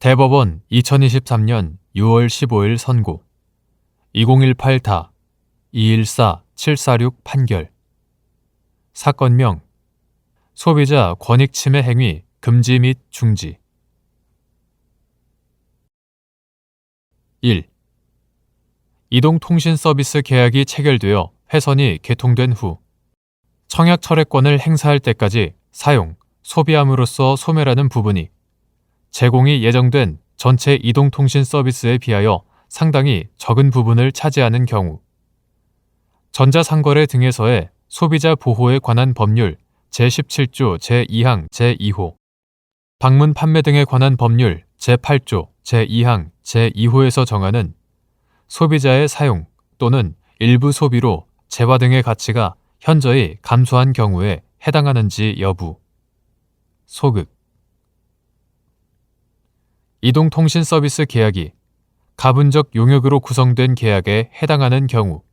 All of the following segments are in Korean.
대법원 2023년 6월 15일 선고 2018-214-746 판결 사건명 소비자 권익침해 행위 금지 및 중지 1. 이동통신서비스 계약이 체결되어 회선이 개통된 후 청약 철회권을 행사할 때까지 사용, 소비함으로써 소멸하는 부분이 제공이 예정된 전체 이동통신 서비스에 비하여 상당히 적은 부분을 차지하는 경우 전자상거래 등에서의 소비자 보호에 관한 법률 제17조 제2항 제2호 방문 판매 등에 관한 법률 제8조 제2항 제2호에서 정하는 소비자의 사용 또는 일부 소비로 재화 등의 가치가 현저히 감소한 경우에 해당하는지 여부 소극 이동통신 서비스 계약이 가분적 용역으로 구성된 계약에 해당하는 경우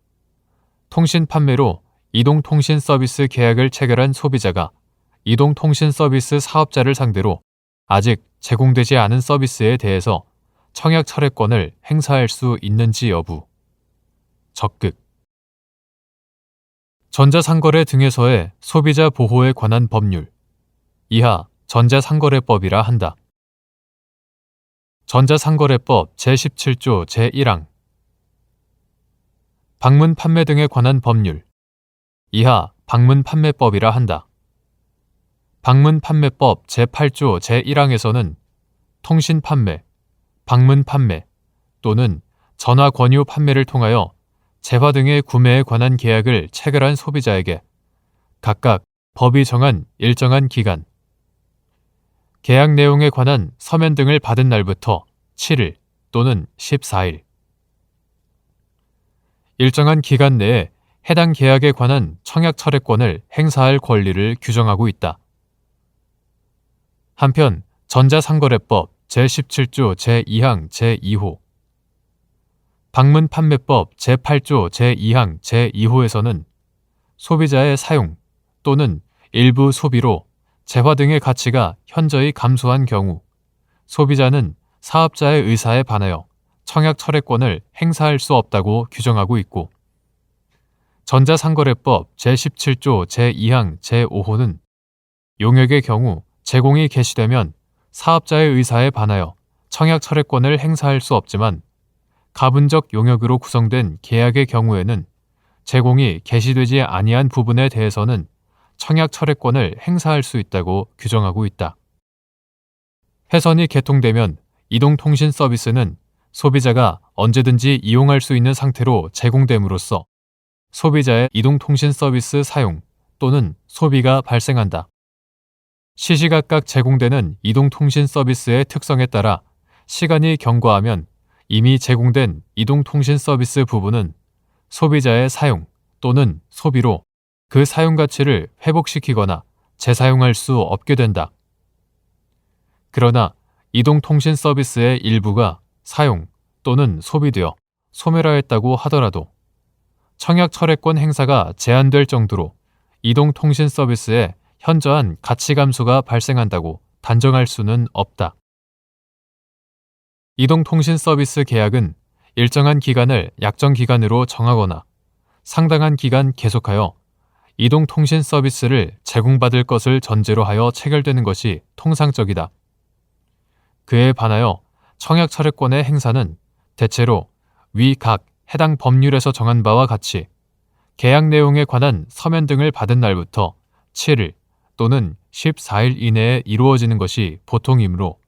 통신 판매로 이동통신 서비스 계약을 체결한 소비자가 이동통신 서비스 사업자를 상대로 아직 제공되지 않은 서비스에 대해서 청약 철회권을 행사할 수 있는지 여부 적극 전자상거래 등에서의 소비자 보호에 관한 법률 이하 전자상거래법이라 한다. 전자상거래법 제17조 제1항 방문 판매 등에 관한 법률 이하 방문판매법이라 한다. 방문판매법 제8조 제1항에서는 통신판매, 방문판매 또는 전화권유 판매를 통하여 재화 등의 구매에 관한 계약을 체결한 소비자에게 각각 법이 정한 일정한 기간 계약 내용에 관한 서면 등을 받은 날부터 7일 또는 14일 일정한 기간 내에 해당 계약에 관한 청약 철회권을 행사할 권리를 규정하고 있다. 한편 전자상거래법 제17조 제2항 제2호 방문판매법 제8조 제2항 제2호에서는 소비자의 사용 또는 일부 소비로 재화 등의 가치가 현저히 감소한 경우 소비자는 사업자의 의사에 반하여 청약 철회권을 행사할 수 없다고 규정하고 있고 전자상거래법 제17조 제2항 제5호는 용역의 경우 제공이 개시되면 사업자의 의사에 반하여 청약 철회권을 행사할 수 없지만 가분적 용역으로 구성된 계약의 경우에는 제공이 개시되지 아니한 부분에 대해서는 청약 철회권을 행사할 수 있다고 규정하고 있다. 회선이 개통되면 이동통신 서비스는 소비자가 언제든지 이용할 수 있는 상태로 제공됨으로써 소비자의 이동통신 서비스 사용 또는 소비가 발생한다. 시시각각 제공되는 이동통신 서비스의 특성에 따라 시간이 경과하면 이미 제공된 이동통신 서비스 부분은 소비자의 사용 또는 소비로 그 사용 가치를 회복시키거나 재사용할 수 없게 된다. 그러나 이동통신 서비스의 일부가 사용 또는 소비되어 소멸하였다고 하더라도 청약 철회권 행사가 제한될 정도로 이동통신 서비스에 현저한 가치 감소가 발생한다고 단정할 수는 없다. 이동통신 서비스 계약은 일정한 기간을 약정 기간으로 정하거나 상당한 기간 계속하여 이동통신 서비스를 제공받을 것을 전제로 하여 체결되는 것이 통상적이다. 그에 반하여 청약 철회권의 행사는 대체로 위 각 해당 법률에서 정한 바와 같이 계약 내용에 관한 서면 등을 받은 날부터 7일 또는 14일 이내에 이루어지는 것이 보통이므로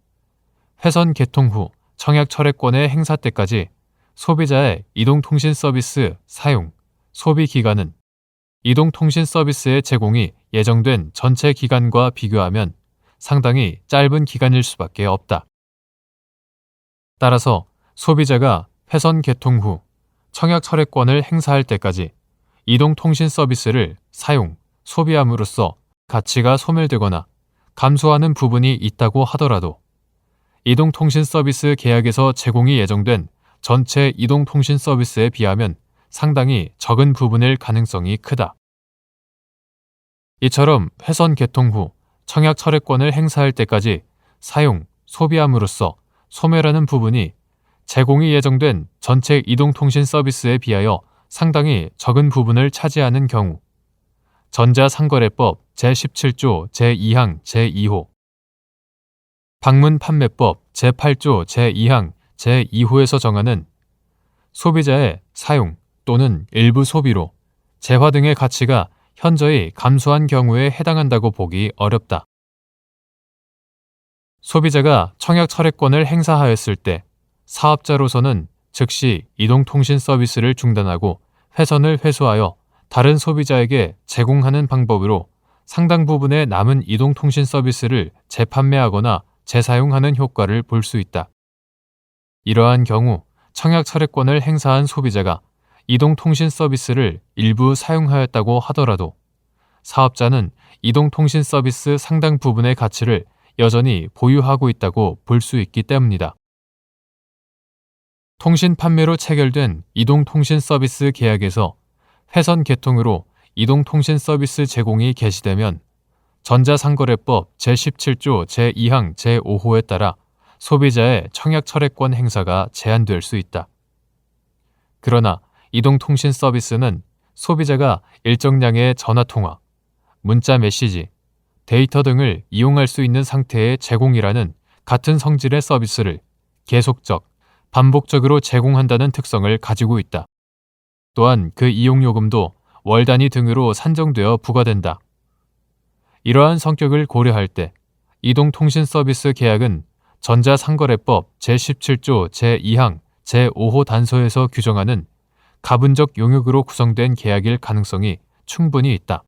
회선 개통 후 청약 철회권의 행사 때까지 소비자의 이동통신 서비스 사용, 소비 기간은 이동통신 서비스의 제공이 예정된 전체 기간과 비교하면 상당히 짧은 기간일 수밖에 없다. 따라서 소비자가 회선 개통 후 청약 철회권을 행사할 때까지 이동통신 서비스를 사용, 소비함으로써 가치가 소멸되거나 감소하는 부분이 있다고 하더라도 이동통신 서비스 계약에서 제공이 예정된 전체 이동통신 서비스에 비하면 상당히 적은 부분일 가능성이 크다. 이처럼 회선 개통 후 청약 철회권을 행사할 때까지 사용, 소비함으로써 소멸하는 부분이 제공이 예정된 전체 이동통신 서비스에 비하여 상당히 적은 부분을 차지하는 경우 전자상거래법 제17조 제2항 제2호 방문판매법 제8조 제2항 제2호에서 정하는 소비자의 사용 또는 일부 소비로 재화 등의 가치가 현저히 감소한 경우에 해당한다고 보기 어렵다. 소비자가 청약철회권을 행사하였을 때 사업자로서는 즉시 이동통신 서비스를 중단하고 회선을 회수하여 다른 소비자에게 제공하는 방법으로 상당 부분의 남은 이동통신 서비스를 재판매하거나 재사용하는 효과를 볼 수 있다. 이러한 경우 청약철회권을 행사한 소비자가 이동통신 서비스를 일부 사용하였다고 하더라도 사업자는 이동통신 서비스 상당 부분의 가치를 여전히 보유하고 있다고 볼 수 있기 때문이다. 통신 판매로 체결된 이동통신 서비스 계약에서 회선 개통으로 이동통신 서비스 제공이 개시되면 전자상거래법 제17조 제2항 제5호에 따라 소비자의 청약철회권 행사가 제한될 수 있다. 그러나 이동통신 서비스는 소비자가 일정량의 전화통화, 문자 메시지, 데이터 등을 이용할 수 있는 상태의 제공이라는 같은 성질의 서비스를 계속적, 반복적으로 제공한다는 특성을 가지고 있다. 또한 그 이용요금도 월 단위 등으로 산정되어 부과된다. 이러한 성격을 고려할 때 이동통신 서비스 계약은 전자상거래법 제17조 제2항 제5호 단서에서 규정하는 가분적 용역으로 구성된 계약일 가능성이 충분히 있다.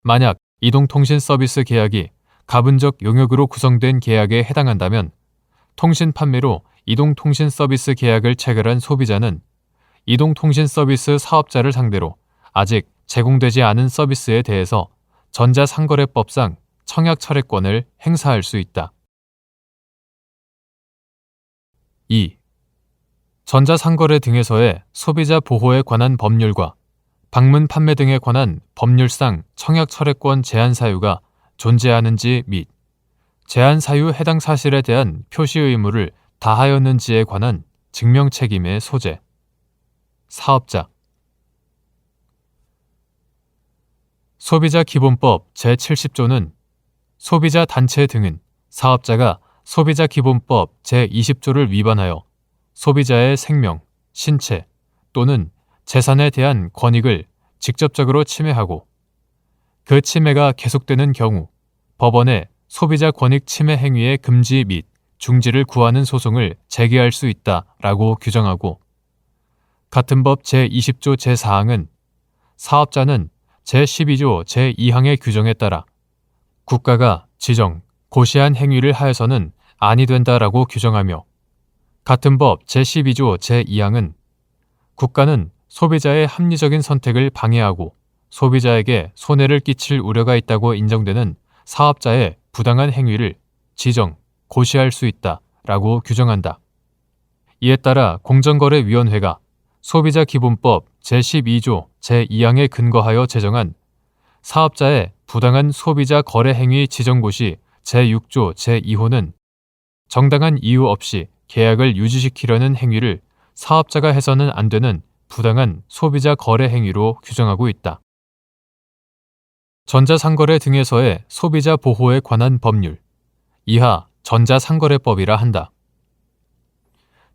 만약 이동통신 서비스 계약이 가분적 용역으로 구성된 계약에 해당한다면 통신 판매로 이동통신 서비스 계약을 체결한 소비자는 이동통신 서비스 사업자를 상대로 아직 제공되지 않은 서비스에 대해서 전자상거래법상 청약철회권을 행사할 수 있다. 2. 전자상거래 등에서의 소비자 보호에 관한 법률과 방문 판매 등에 관한 법률상 청약철회권 제한 사유가 존재하는지 및 제한 사유 해당 사실에 대한 표시 의무를 다하였는지에 관한 증명 책임의 소재. 사업자. 소비자기본법 제70조는 소비자 단체 등은 사업자가 소비자기본법 제20조를 위반하여 소비자의 생명, 신체 또는 재산에 대한 권익을 직접적으로 침해하고 그 침해가 계속되는 경우 법원에 소비자 권익 침해 행위의 금지 및 중지를 구하는 소송을 제기할 수 있다라고 규정하고 같은 법 제20조 제4항은 사업자는 제12조 제2항의 규정에 따라 국가가 지정, 고시한 행위를 하여서는 아니 된다라고 규정하며 같은 법 제12조 제2항은 국가는 소비자의 합리적인 선택을 방해하고 소비자에게 손해를 끼칠 우려가 있다고 인정되는 사업자의 부당한 행위를 지정, 고시할 수 있다라고 규정한다. 이에 따라 공정거래위원회가 소비자기본법 제12조 제2항에 근거하여 제정한 사업자의 부당한 소비자 거래 행위 지정고시 제6조 제2호는 정당한 이유 없이 계약을 유지시키려는 행위를 사업자가 해서는 안 되는 부당한 소비자 거래 행위로 규정하고 있다. 전자상거래 등에서의 소비자 보호에 관한 법률, 이하 전자상거래법이라 한다.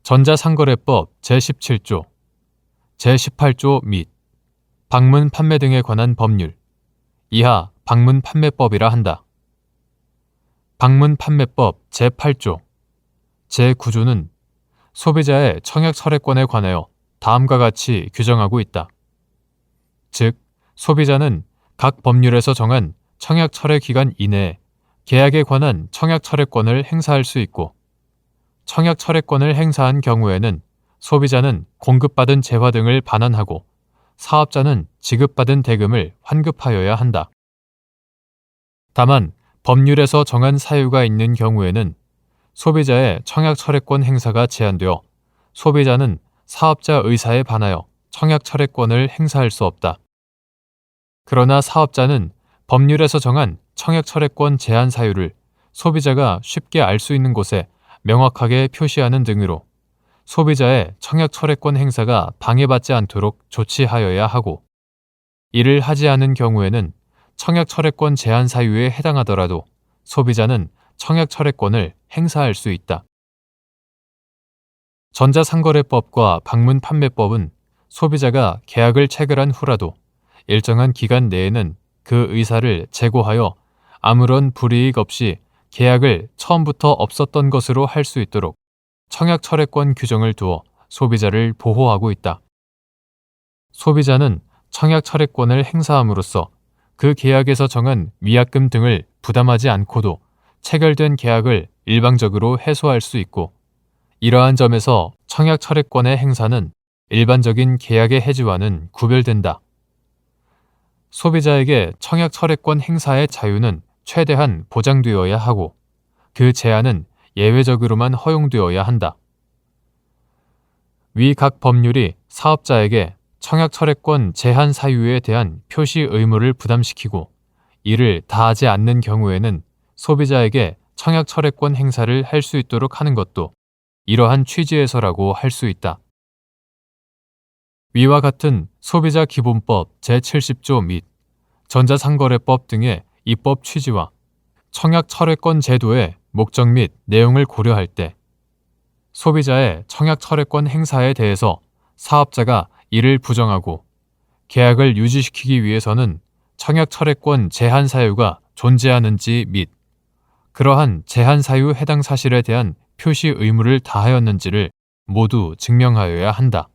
전자상거래법 제17조, 제18조 및 방문 판매 등에 관한 법률, 이하 방문 판매법이라 한다. 방문 판매법 제8조, 제9조는 소비자의 청약 철회권에 관하여 다음과 같이 규정하고 있다. 즉, 소비자는 각 법률에서 정한 청약 철회 기간 이내에 계약에 관한 청약 철회권을 행사할 수 있고 청약 철회권을 행사한 경우에는 소비자는 공급받은 재화 등을 반환하고 사업자는 지급받은 대금을 환급하여야 한다. 다만 법률에서 정한 사유가 있는 경우에는 소비자의 청약 철회권 행사가 제한되어 소비자는 사업자 의사에 반하여 청약 철회권을 행사할 수 없다. 그러나 사업자는 법률에서 정한 청약 철회권 제한 사유를 소비자가 쉽게 알 수 있는 곳에 명확하게 표시하는 등으로 소비자의 청약철회권 행사가 방해받지 않도록 조치하여야 하고, 이를 하지 않은 경우에는 청약철회권 제한 사유에 해당하더라도 소비자는 청약철회권을 행사할 수 있다. 전자상거래법과 방문판매법은 소비자가 계약을 체결한 후라도 일정한 기간 내에는 그 의사를 재고하여 아무런 불이익 없이 계약을 처음부터 없었던 것으로 할 수 있도록 청약철회권 규정을 두어 소비자를 보호하고 있다. 소비자는 청약철회권을 행사함으로써 그 계약에서 정한 위약금 등을 부담하지 않고도 체결된 계약을 일방적으로 해소할 수 있고, 이러한 점에서 청약철회권의 행사는 일반적인 계약의 해지와는 구별된다. 소비자에게 청약철회권 행사의 자유는 최대한 보장되어야 하고, 그 제한은 예외적으로만 허용되어야 한다. 위 각 법률이 사업자에게 청약철회권 제한 사유에 대한 표시 의무를 부담시키고, 이를 다하지 않는 경우에는 소비자에게 청약철회권 행사를 할 수 있도록 하는 것도 이러한 취지에서라고 할 수 있다. 위와 같은 소비자기본법 제70조 및 전자상거래법 등의 입법 취지와 청약철회권 제도의 목적 및 내용을 고려할 때 소비자의 청약철회권 행사에 대해서 사업자가 이를 부정하고 계약을 유지시키기 위해서는 청약철회권 제한 사유가 존재하는지 및 그러한 제한 사유 해당 사실에 대한 표시 의무를 다하였는지를 모두 증명하여야 한다.